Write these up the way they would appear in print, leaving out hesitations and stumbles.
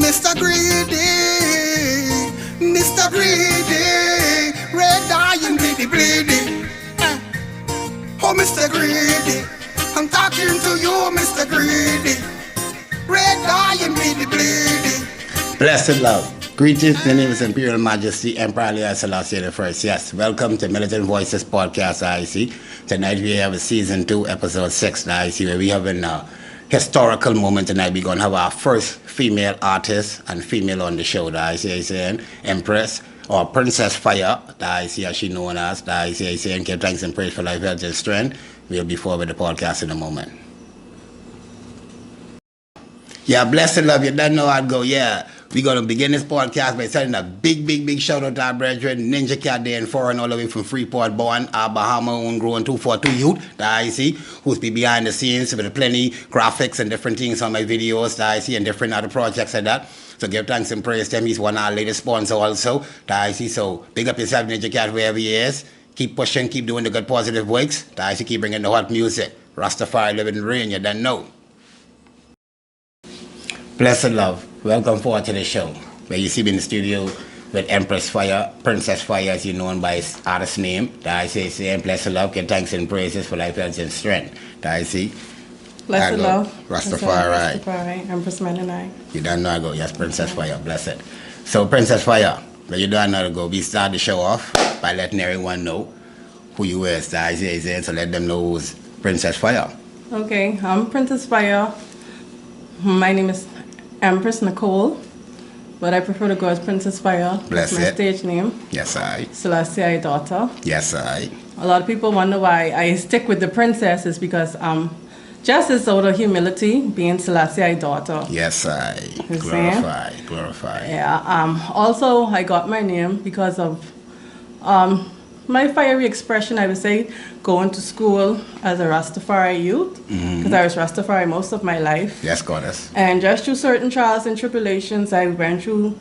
Mr. Greedy, Mr. Greedy, red dying bleedy bleedy. Oh, Mr. Greedy, I'm talking to you, Mr. Greedy, red dying bleedy bleedy. Blessed love. Greetings in His Imperial Majesty, Emperor Haile Selassie I. Yes, welcome to Militant Voices Podcast, IC. Tonight we have a Season 2, Episode 6, IC, where we have a historical moment tonight. We're going to have our first female artist and female on the show, the IC, Empress, or Princess Fire, the IC as she known as, the IC, and give thanks and praise for life, health, and strength. We'll be forward with the podcast in a moment. Yeah, blessed love, you don't know how to go, yeah. We're going to begin this podcast by sending a big shout out to our brethren, Ninja Cat Day and Foreign, all the way from Freeport, born, our Bahama own growing 242 youth, the IC, who's be behind the scenes with plenty graphics and different things on my videos, the IC, and different other projects like that. So give thanks and praise to him. He's one of our latest sponsors also, the IC. So big up yourself, Ninja Cat, wherever he is. Keep pushing, keep doing the good positive works. The IC keep bringing the hot music. Rastafari living in rain, you don't know. Blessed love, welcome forward to the show, where you see me in the studio with Empress Fire, Princess Fire, as you know by his artist name. I say, blessed love, give thanks and praises for life, health, and strength. I see. Blessed love. Rastafari. Rastafari, Empress Menonite. You don't know I go, yes, Princess Fire, blessed. So, Princess Fire, where you don't know to go, we start the show off by letting everyone know who you is. I say, so let them know who's Princess Fire. Okay, I'm Princess Fire. My name is Empress Nicole, but I prefer to go as Princess Fire. Bless That's my it. stage name. Yes, I. Selassie I daughter. Yes, I. A lot of people wonder why I stick with the princess is because just as out of humility, being Selassie I daughter. Yes, I. Glorify. Yeah. Also, I got my name because of my fiery expression, I would say, going to school as a Rastafari youth, because I was Rastafari most of my life. Yes, goddess. And just through certain trials and tribulations I went through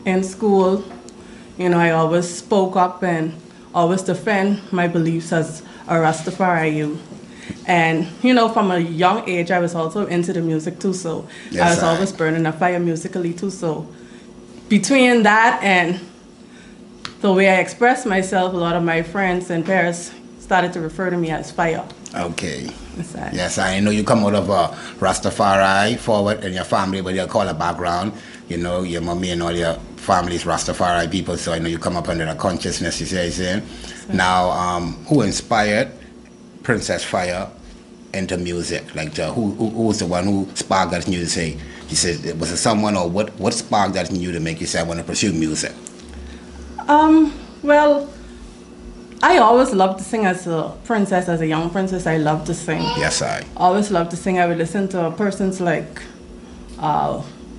in school, you know, I always spoke up and always defend my beliefs as a Rastafari youth. And, you know, from a young age, I was also into the music too, so yes, I was always burning a fire musically too, so between that and the way I express myself, a lot of my friends and peers started to refer to me as Fire. Okay. Exactly. Yes, I know you come out of Rastafari forward in your family, but you call a background. You know, your mommy and all your family's Rastafari people, so I know you come up under the consciousness, you say. Now, who inspired Princess Fire into music? Like, who was the one who sparked that in you to say, you said, was it someone or what sparked that in you to make you say, I want to pursue music? Well, I always loved to sing as a princess, as a young princess. I loved to sing. Yes, I. Always loved to sing. I would listen to persons like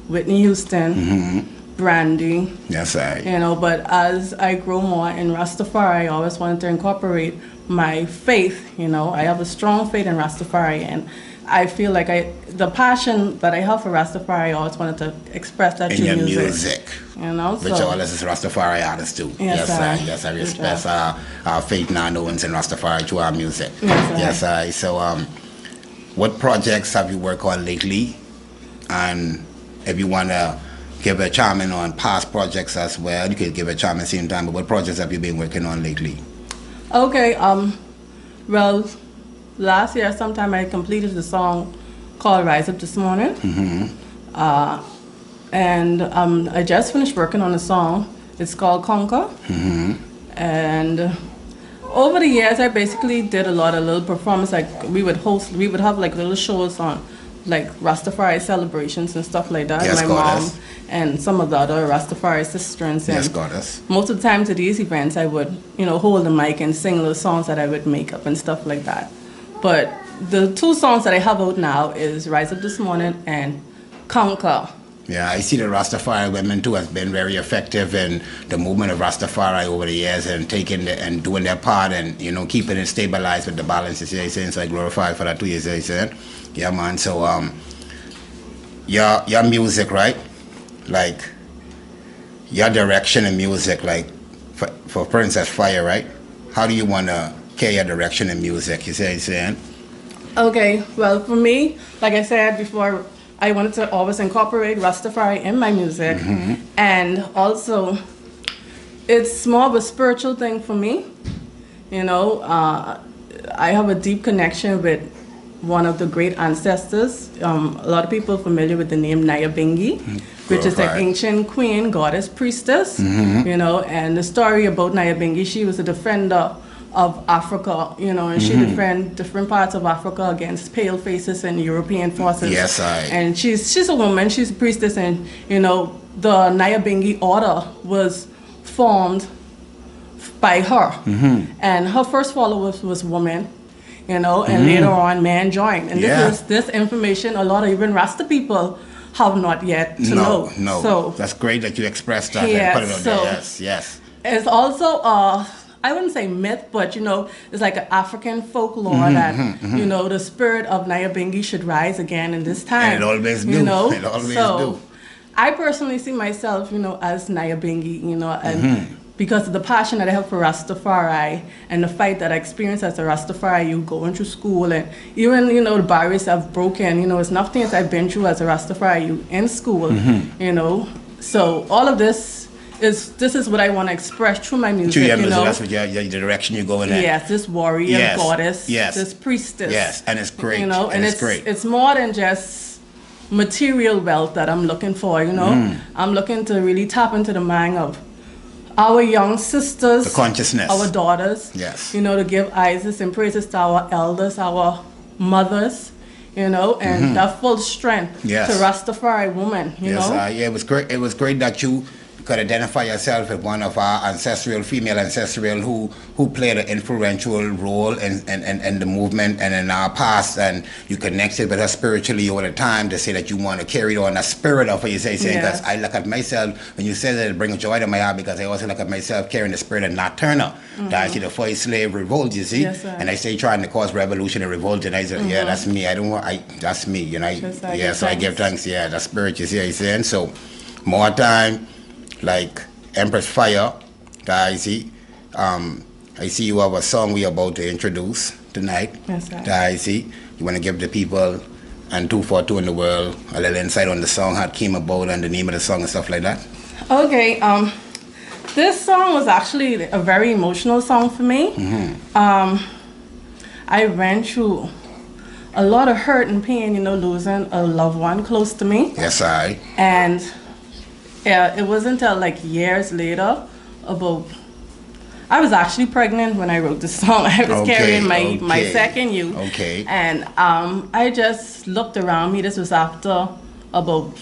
Whitney Houston, Brandy. Yes, I. You know, but as I grow more in Rastafari, I always wanted to incorporate my faith. You know, I have a strong faith in Rastafari, and I feel like the passion that I have for Rastafari, I always wanted to express that through music. You know, which all us is Rastafari artists too. Yes, I respect our faith and our knowings in Rastafari through our music. Yes, I. So, what projects have you worked on lately? And if you want to give a chime on past projects as well, you could give a chime at the same time. But what projects have you been working on lately? Okay. Well, last year sometime I completed the song called Rise Up This Morning. And I just finished working on a song. It's called Conquer. And over the years, I basically did a lot of little performances. Like we would have like little shows on like Rastafari celebrations and stuff like that. Yes, my goddess. mom and some of the other Rastafari sisters. Yes, goddess. Most of the time to these events, I would, you know, hold the mic and sing little songs that I would make up and stuff like that. But the two songs that I have out now is Rise Up This Morning and Conquer. Yeah, I see the Rastafari women too has been very effective in the movement of Rastafari over the years and taking and doing their part and, you know, keeping it stabilized with the balance, you say, so I glorify for that too, you say. Yeah, man, so your music, right? Like, your direction in music, like, for Princess Fire, right? How do you want to carry your direction in music, you say? Okay, well, for me, like I said before, I wanted to always incorporate Rastafari in my music. And also, it's more of a spiritual thing for me. You know, I have a deep connection with one of the great ancestors. A lot of people are familiar with the name Nyabingi, which is an ancient queen, goddess, priestess. You know, and the story about Nyabingi, she was a defender of Africa, you know, and she defend different parts of Africa against pale faces and European forces. Yes, And she's a woman, she's a priestess, and you know, the Nyabingi order was formed by her. And her first followers was women, you know, and later on man joined. And this information a lot of even Rasta people have not yet to know. No, so that's great that you expressed that and put it out there. Yes. It's also I wouldn't say myth, but you know, it's like an African folklore that you know, the spirit of Nyabingi should rise again in this time. And it always do. You know? It always do. I personally see myself, you know, as Nyabingi, you know, and because of the passion that I have for Rastafari and the fight that I experienced as a Rastafari, you going through school and even, you know, the barriers I've broken, you know, it's enough things I've been through as a Rastafari you in school, you know. So all of this is what I want to express through my music, you know. That's what the direction you're going in. Yes, this warrior, goddess, this priestess. Yes, and it's great. You know, and it's great. It's more than just material wealth that I'm looking for, you know. I'm looking to really tap into the mind of our young sisters, the consciousness, our daughters, you know, to give Isis and praises to our elders, our mothers, you know, and that full strength to Rastafari woman, you know. It was great. It was great that you could identify yourself as one of our female ancestral who played an influential role in the movement and in our past, and you connected with her spiritually over the time to say that you want to carry on a spirit of what you say, because I look at myself, when you say that, it brings joy to my heart, because I also look at myself carrying the spirit of Nat Turner. I see the first slave revolt, you see, and I say trying to cause revolution and revolt, and I say, that's me, that's me, you know, so I give thanks, that spirit, you see what I'm saying. So more time, like Empress Fire, I see you have a song we're about to introduce tonight. I see you want to give the people and 242 in the world a little insight on the song, how it came about and the name of the song and stuff like that. Okay, this song was actually a very emotional song for me. I went through a lot of hurt and pain, you know, losing a loved one close to me. And it wasn't until like years later, I was actually pregnant when I wrote this song. I was carrying my second youth. And I just looked around me. This was about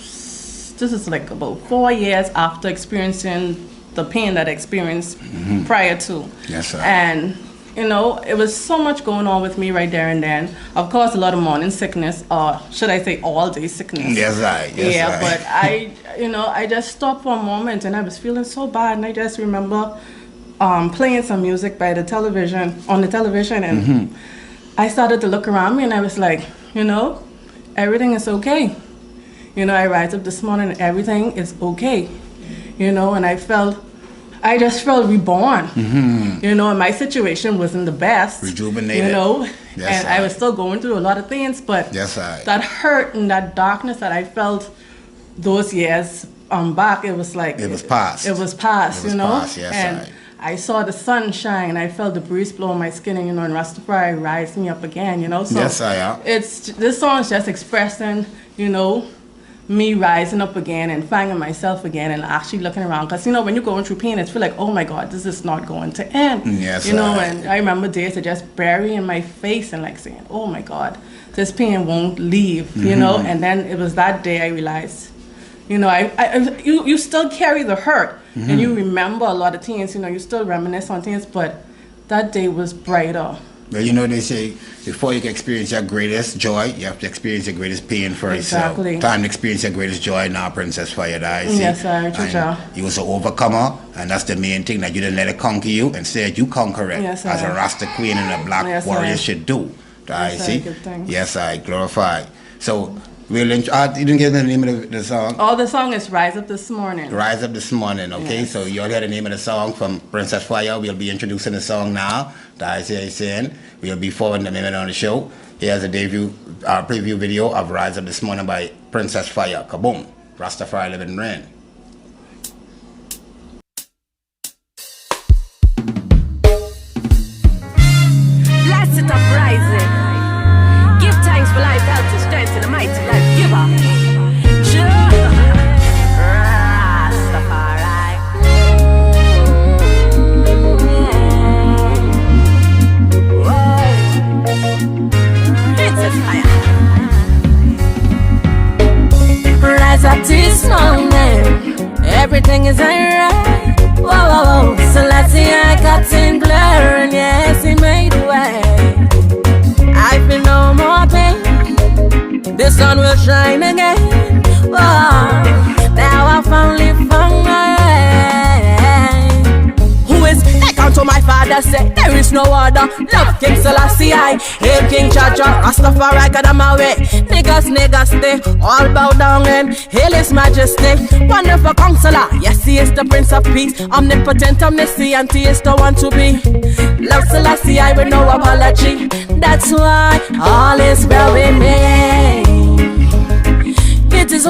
4 years after experiencing the pain that I experienced prior to. And you know, it was so much going on with me right there and then. Of course, a lot of morning sickness, or should I say all-day sickness. But I just stopped for a moment and I was feeling so bad, and I just remember playing some music on the television, and I started to look around me and I was like, you know, everything is okay. You know, I rise up this morning and everything is okay. You know, and I just felt reborn, you know, and my situation wasn't the best. Rejuvenated. You know, and I was still going through a lot of things, but that hurt and that darkness that I felt those years back, it was like... It was past. It was past, you know? And I saw the sun shine, I felt the breeze blow on my skin, and, you know, and Rastafari rise me up again, you know? So this song is just expressing, you know, me rising up again and finding myself again and actually looking around, because you know, when you're going through pain, it's feel like, oh my God, this is not going to end. You know, and I remember days of just burying my face and like saying, oh my God, this pain won't leave. You know, and then it was that day I realized, you know, you still carry the hurt and you remember a lot of things. You know, you still reminisce on things, but that day was brighter. Well, you know, they say before you can experience your greatest joy, you have to experience your greatest pain first. So time to experience your greatest joy now, Princess Fire. You was an overcomer, and that's the main thing, that you didn't let it conquer you. Instead, you conquer it, as a Rasta queen and a black warrior should do. I glorify. So, you didn't get the name of the song? Oh, the song is Rise Up This Morning. Rise Up This Morning, okay? So you all heard the name of the song from Princess Fire. We'll be introducing the song now. We'll be forwarding the name on the show. Here's a preview video of Rise Up This Morning by Princess Fire, kaboom, Rastafari living reign. Bless it up rising. Give thanks for life, health, and strength, and the mighty life giver. Rastafari. Whoa. Princess Fire. Rise up this morning, everything is alright. Whoa, whoa, whoa. So let's see, I got in blur, and yes, he made a way. I feel no more pain. The sun will shine again. Whoa, now I finally found my way. Who is like unto my father said, there is no other. Love King Selassie I, hail King Chacha, Rastafari God on my way. Niggas, they all bow down and hail His Majesty. Wonderful Counselor, yes He is the Prince of Peace. Omnipotent, omniscient, He is the one to be. Love Selassie I with no apology. That's why all is well with me. It is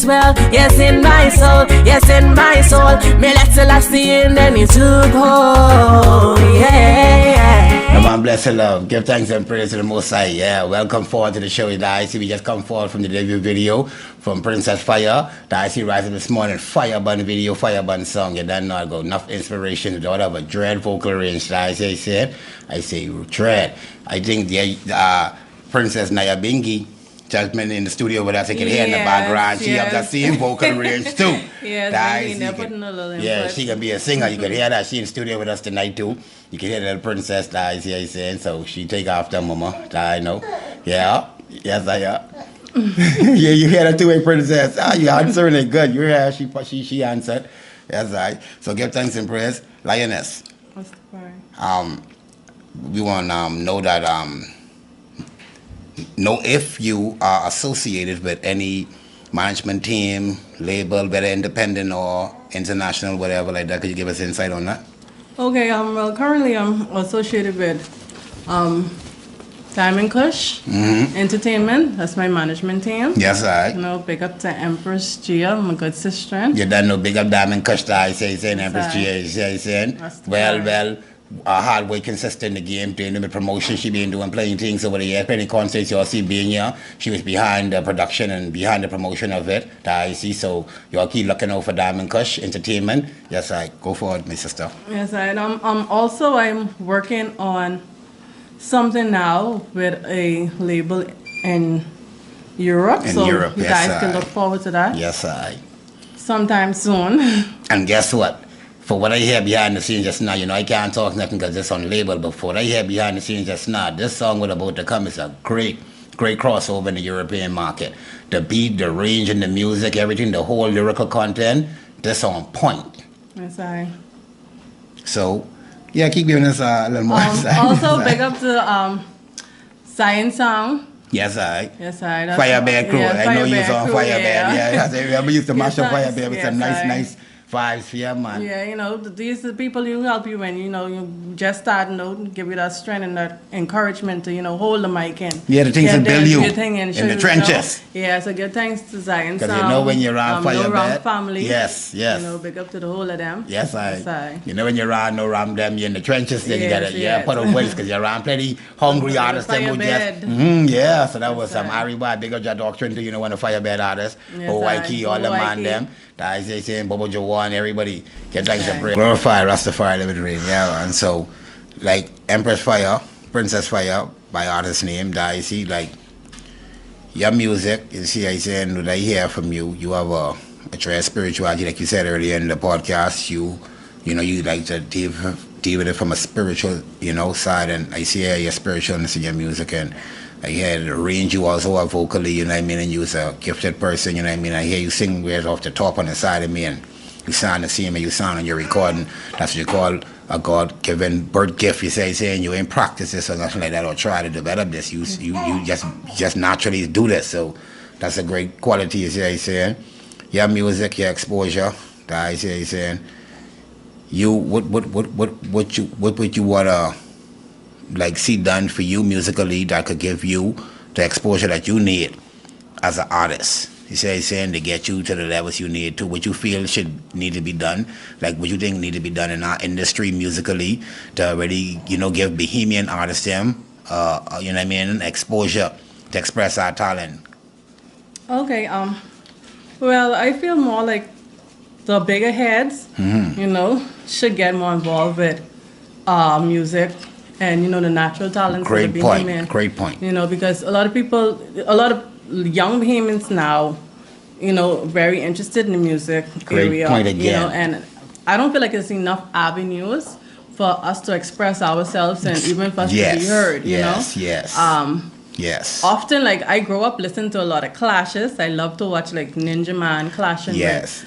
well, yes in my soul, yes in my soul. Me let Selassie in and He took hold, yeah. Come on, bless and love. Give thanks and praise to the Most High. Yeah, welcome forward to the show with the IC. We just come forward from the debut video from Princess Fire. The IC rising this morning, Fire Bun video, Fire Bun song. You don't know I got enough inspiration to have a dread vocal range. The IC said, I say dread. I think the Princess Naya Bingi just been in the studio with us. You can hear in the background. She has the same vocal range too. Yeah, she can be a singer. You can hear that. She in the studio with us tonight too. You can hear the little princess that I see saying. So she take after mama. That I know. Yeah. Yes, I am. Yeah, you hear that two-way princess. You answering it good. You hear she answered. Yes, I. So give thanks and praise. Lioness. We want to know that know if you are associated with any management team, label, whether independent or international, whatever like that. Could you give us insight on that? Okay, well, currently I'm associated with Diamond Kush Entertainment. That's my management team. Yes, I. You know, big up to Empress Gia, my good sister. You don't know, big up Diamond Kush, I say, Empress Gia, saying, well, hard way consistent in the game, doing the promotion. She been doing playing things over the years, playing concerts. You all see being here. She was behind the production and behind the promotion of it. That I see. So you all keep looking out for Diamond Kush Entertainment. Yes, I go forward, my sister. Yes, I. And I'm working on something now with a label in Europe. In so Europe, you yes, guys can look forward to that. Yes, I. Sometime soon. And guess what? For what I hear behind the scenes just now, you know, I can't talk nothing because it's on label, but for what I hear behind the scenes just now, this song was about to come. It's a great crossover in the European market. The beat, the range, and the music, everything, the whole lyrical content, this on point. Yes, I. So, yeah, keep giving us a little more insight. Also, big up to Science Sound. Yes, I. Yes, I. Firebear crew. I know you're on Firebear. Yeah. Yeah, we used to mash up Firebear with yes, some nice vibes, yeah, man. Yeah, you know, these are the people who help you when, you know, you just start, you know, give you that strength and that encouragement to, you know, hold the mic in. Yeah, the things that build you in the trenches. You know? Yeah, so give thanks to Zion Sound. Because you know when you're around No Ram Firebear. family. Yes. You know, big up to the whole of them. Yes, I. Yes, I. You know when you're around No Ram them, you're in the trenches, then you Yes, gotta put on weights because you're around plenty hungry artists that would just yeah, so that was some Ariba, big up your doctrine to, you know, one of Firebear artists. Yes, Waikiki, all the man Waikiki. them. I say saying Bobo Jawan, everybody get thanks and praise. Glorify Rastafari living reign, yeah. And so like Empress Fire, Princess Fire by artist name, that I see like your music, you see I saying what I hear from you, you have a true spirituality, like you said earlier in the podcast, you know, you like to deal with it from a spiritual, you know, side, and I see your spiritualness in your music, and I hear the range you also are vocally, you know what I mean, and you're a gifted person, you know what I mean, I hear you sing right off the top on the side of me, and you sound the same, and you sound on your recording, that's what you call a God-given birth gift, you saying you ain't practice this or nothing like that, or try to develop this, you just naturally do this, so that's a great quality, you saying, your music, your exposure, that I saying, you, what would you wanna like see done for you musically that could give you the exposure that you need as an artist? He's saying to get you to the levels you need to. What you feel should need to be done, like what you think need to be done in our industry musically to really, give Bahamian artists them, you know what I mean, exposure to express our talent. Okay. Well, I feel more like the bigger heads, should get more involved with music and the natural talents of the Bahamian. Great point. Because a lot of young Bahamians now, very interested in the music area. Great point again. And I don't feel like there's enough avenues for us to express ourselves and even for us to be heard. Yes. Yes. Often, like, I grew up listening to a lot of clashes. I love to watch, like, Ninja Man clashing with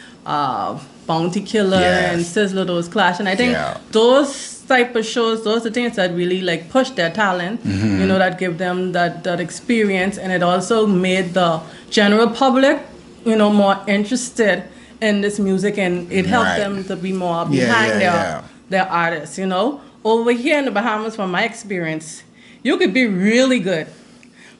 Bounty Killer and Sizzler, those clashing. I think those type of shows, those are the things that really, like, push their talent, that give them that experience. And it also made the general public, more interested in this music, and it helped them to be more behind their artists, Over here in the Bahamas, from my experience, you could be really good.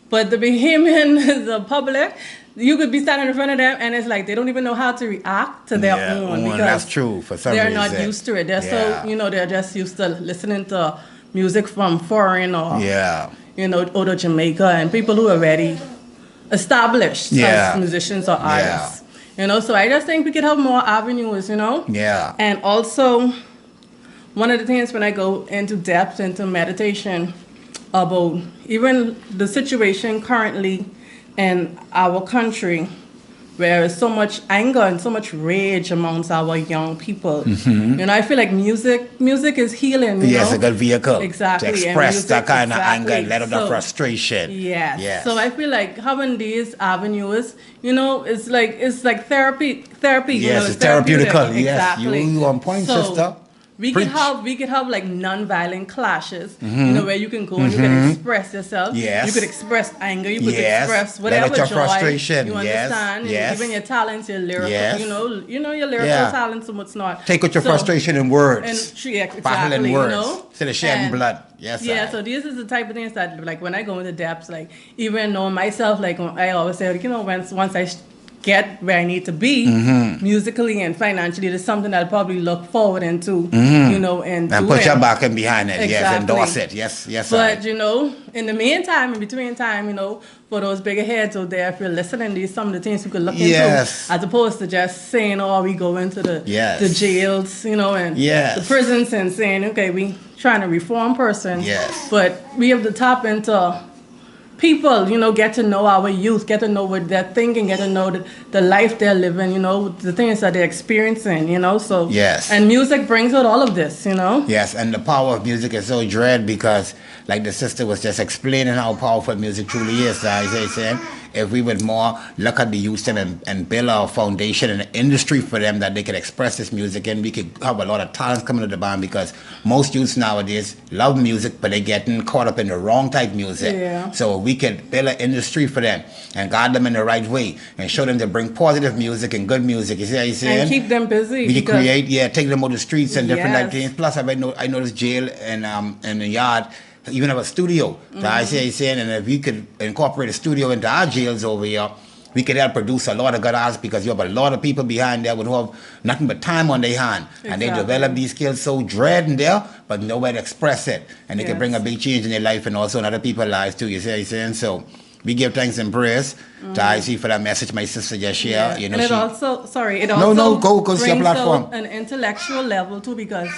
But the Bahamian, the public, you could be standing in front of them, and it's like they don't even know how to react to their own. Because that's true. For some reason, they're not used to it. They're so, they're just used to listening to music from foreign or, or to Jamaica, and people who are already established as musicians or artists. So I just think we could have more avenues, Yeah. And also, one of the things when I go into depth into meditation about even the situation currently in our country, where there's so much anger and so much rage amongst our young people. I feel like music is healing. Yes, a good vehicle to exactly express that kind of anger and let out the frustration. Yes. So I feel like having these avenues, it's like therapy. Yes, it's therapeutical. Yes, exactly. You on point, sister. We could have like non-violent clashes, where you can go and you can express yourself. Yes. You could express anger. You could express whatever your joy frustration. you understand. Yes. Even your talents, your lyrical, your lyrical talents and what's not. Take out your frustration in words. Exactly, battle in words. Instead of shedding blood. Yes. Yeah. So this is the type of things that, like, when I go into depths, like, even knowing myself, like, I always say, like, once I get where I need to be musically and financially, there's something I'll probably look forward into, and put your back in behind it. Exactly. Yes, endorse it. Yes. But in the meantime, in between time, for those bigger heads out there, if you're listening, these some of the things you could look into, as opposed to just saying, "Oh, we go into the jails, and the prisons," and saying, "Okay, we trying to reform person." Yes. But we have to tap into people, get to know our youth, get to know what they're thinking, get to know the life they're living, the things that they're experiencing, so. Yes. And music brings out all of this, Yes, and the power of music is so dread because, like the sister was just explaining how powerful music truly is, saying, if we would more look at the youth and build our foundation and an industry for them that they could express this music, and we could have a lot of talents coming to the band, because most youths nowadays love music, but they're getting caught up in the wrong type music. Yeah. So we could build an industry for them and guide them in the right way and show them to bring positive music and good music. You see how you're saying? And keep them busy. We can create, take them out the streets and different like things. Plus, I know this jail and the yard even have a studio. I saying, and if we could incorporate a studio into our jails over here, we could help produce a lot of good artists, because you have a lot of people behind there who have nothing but time on their hand. Exactly. And they develop these skills so dread in there, but nowhere to express it. And they can bring a big change in their life and also in other people's lives too, you see what I'm saying? So we give thanks and praise to IC for that message my sister just shared. And it also go brings your platform. An intellectual level too, because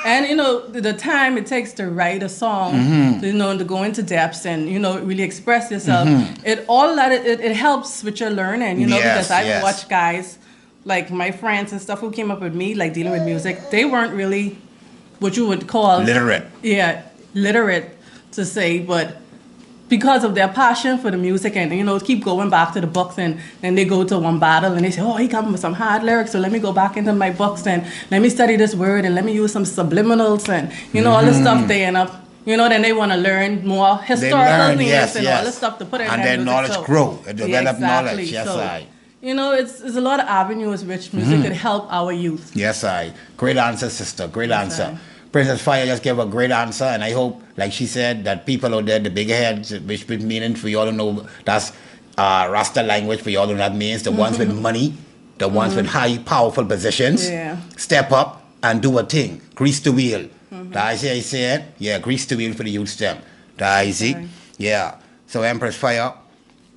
the time it takes to write a song, to go into depths and really express yourself, it helps with your learning, because I've watched guys like my friends and stuff who came up with me, like dealing with music. They weren't really what you would call literate. Yeah, literate to say, but because of their passion for the music and keep going back to the books, and then they go to one battle and they say, oh, he come with some hard lyrics, so let me go back into my books and let me study this word and let me use some subliminals and all this stuff. They end up then they want to learn more historical things and all this stuff to put in and their then music. knowledge grow and develop knowledge. Yes, so, it's a lot of avenues which music could help our youth. Yes, great answer, sister. Great answer. Princess Fire just gave a great answer, and I hope, like she said, that people out there, the bigger heads, which meaning for you all to know, that's Rasta language, for y'all know what that means. The ones with money, the ones with high, powerful positions, step up and do a thing. Grease the wheel. I say, yeah, grease the wheel for the youth stem. I see, yeah. So Empress Fire,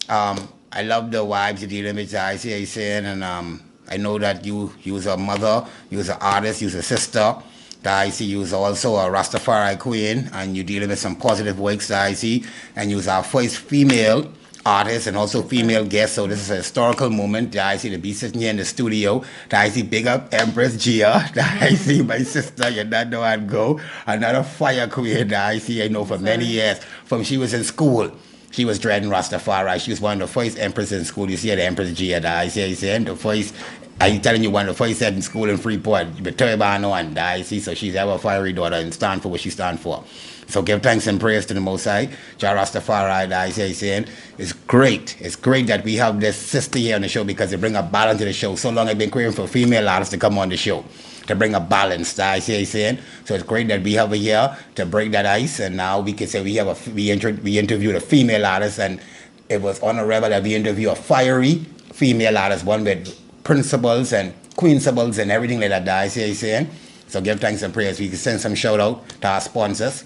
I love the vibes you're dealing with. I saying, and I know that you was a mother, you was an artist, you was a sister. I see you was also a Rastafari queen, and you dealing with some positive works. I see, and you was our first female artist and also female guest. So this is a historical moment. I see to be sitting here in the studio. I see big up Empress Gia. I see my sister. You don't know I'd go. Another fire queen. I see. I know for many years. From she was in school. She was dreading Rastafari. She was one of the first empresses in school. You see the Empress Gia. I see. The first. I'm telling you, one of the first said in school in Freeport, but turban on, I see, so she's our fiery daughter and stand for what she stand for. So give thanks and praise to the Most High. Jah Rastafari, I say, saying, it's great. It's great that we have this sister here on the show because they bring a balance to the show. So long I've been craving for female artists to come on the show to bring a balance, I say, saying. So it's great that we have her here to break that ice, and now we can say we interviewed a female artist, and it was honorable that we interviewed a fiery female artist, one with principles and queensibles and everything like that, I say, saying. So give thanks and prayers. We can send some shout out to our sponsors.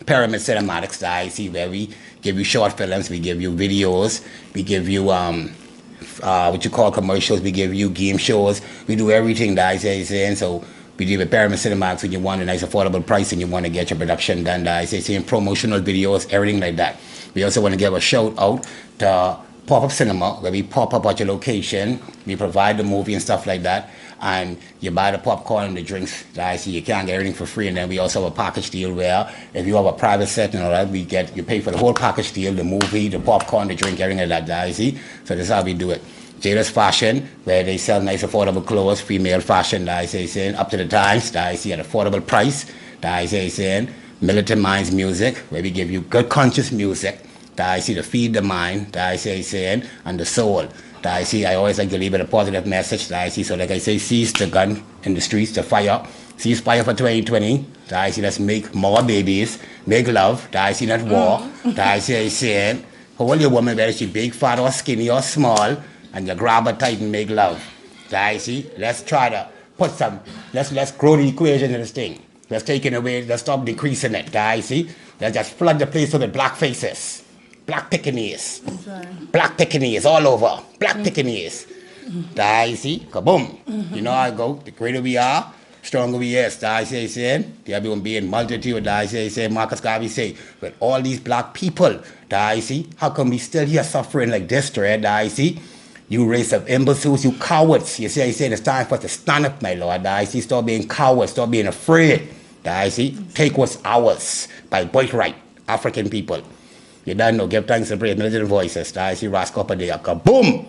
Pyramid Cinematics, the IC, where we give you short films, we give you videos, we give you what you call commercials, we give you game shows, we do everything that I say, saying. So we deal with Pyramid Cinematics when you want a nice affordable price and you want to get your production done, that I say, saying, promotional videos, everything like that. We also want to give a shout out to Pop-up cinema, where we pop up at your location, we provide the movie and stuff like that, and you buy the popcorn and the drinks. I see you can't get everything for free, and then we also have a package deal where if you have a private set and all that, you pay for the whole package deal, the movie, the popcorn, the drink, everything like that. I see. So this is how we do it. Jada's Fashion, where they sell nice affordable clothes, female fashion, I say, saying, up to the times, I see at affordable price, I say, saying. Militant Minds Music, where we give you good conscious music. I see to feed the mind, I say, saying, and the soul. I see, I always like to leave it a positive message. I see, so like I say, cease the gun in the streets, the fire. Cease fire for 2020. I see, let's make more babies, make love. I see, not war. I say, saying, hold your woman, whether she big, fat, or skinny, or small, and you grab her tight and make love. I see, let's try to put some, let's grow the equation in this thing. Let's take it away, let's stop decreasing it. I see, let's just flood the place with black faces. Black Pekingese. Black Pekingese all over. Black Pekingese. I see. Kaboom. You know how I go. The greater we are, stronger we are. I say, saying. There will be in multitude. I say, Marcus Garvey say, with all these black people, I see. How come we still here suffering like this, Dread? I see. You race of imbeciles, you cowards. You see, I say it's time for us to stand up, my Lord. I see. Stop being cowards. Stop being afraid. I see. Take what's ours by birthright, African people. You don't know, give thanks and praise, militant voices. I see Rascal Padilla. Kaboom!